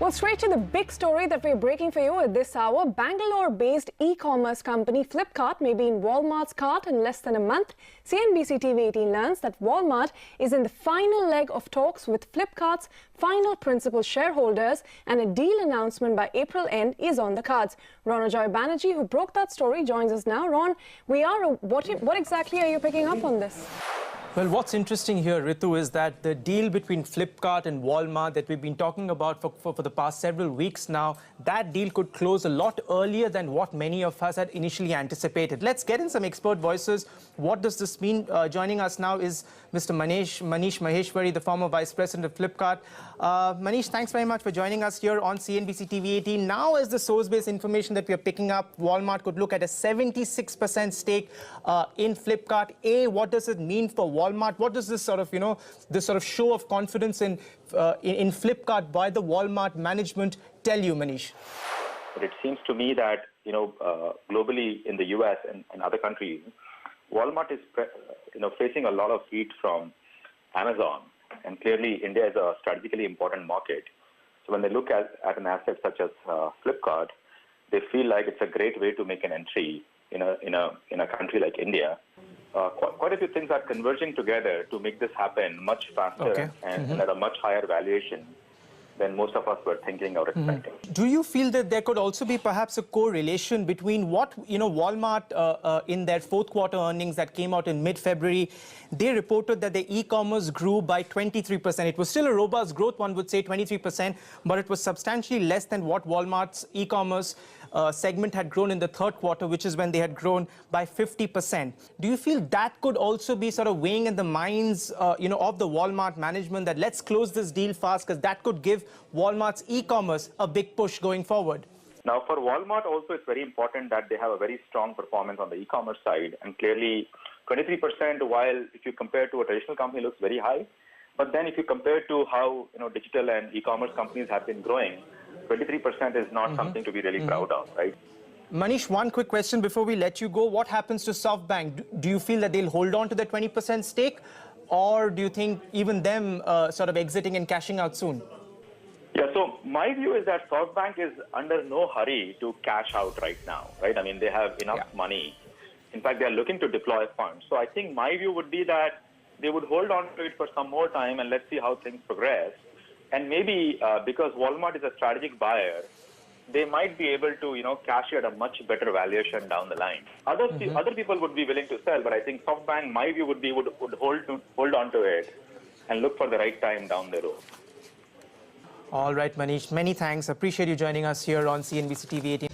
Well, straight to the big story that we're breaking for you at this hour. Bangalore-based e-commerce company Flipkart may be in Walmart's cart in less than a month. CNBC TV 18 learns that Walmart is in the final leg of talks with Flipkart's final principal shareholders, and a deal announcement by April end is on the cards. Ron Ajoy Banerjee, who broke that story, joins us now. Ron, what exactly are you picking up on this? Well, what's interesting here, Ritu, is that the deal between Flipkart and Walmart that we've been talking about for the past several weeks now, that deal could close a lot earlier than what many of us had initially anticipated. Let's get in some expert voices. What does this mean? Joining us now is Mr. Manish Maheshwari, the former Vice President of Flipkart. Manish, thanks very much for joining us here on CNBC TV 18. Now, as the source-based information that we are picking up, Walmart could look at a 76% stake in Flipkart. What does it mean for Walmart? What does this sort of show of confidence in Flipkart by the Walmart management tell you, Manish? But it seems to me that, globally in the US and other countries, Walmart is, facing a lot of heat from Amazon. And clearly, India is a strategically important market. So when they look at an asset such as Flipkart, they feel like it's a great way to make an entry in a country like India. Quite a few things are converging together to make this happen much faster and at a much higher valuation than most of us were thinking or expecting. Do you feel that there could also be perhaps a correlation between what, Walmart in their fourth quarter earnings that came out in mid-February, they reported that the e-commerce grew by 23%. It was still a robust growth, one would say 23%, but it was substantially less than what Walmart's e-commerce segment had grown in the third quarter, which is when they had grown by 50%. Do you feel that could also be sort of weighing in the minds, of the Walmart management that let's close this deal fast because that could give Walmart's e-commerce a big push going forward? Now, for Walmart also, it's very important that they have a very strong performance on the e-commerce side. And clearly, 23%, while if you compare to a traditional company, looks very high. But then if you compare to how digital and e-commerce companies have been growing, 23% is not something to be really proud of, right? Manish, one quick question before we let you go. What happens to Softbank? Do you feel that they'll hold on to the 20% stake, or do you think even them sort of exiting and cashing out soon? Yeah, so my view is that Softbank is under no hurry to cash out right now, right? I mean, they have enough money. In fact, they are looking to deploy funds. So I think my view would be that they would hold on to it for some more time and let's see how things progress. And maybe because Walmart is a strategic buyer, they might be able to, cash it at a much better valuation down the line. Other people would be willing to sell, but I think Softbank, my view would be, would hold on to it and look for the right time down the road. All right, Manish, many thanks. Appreciate you joining us here on CNBC TV 18.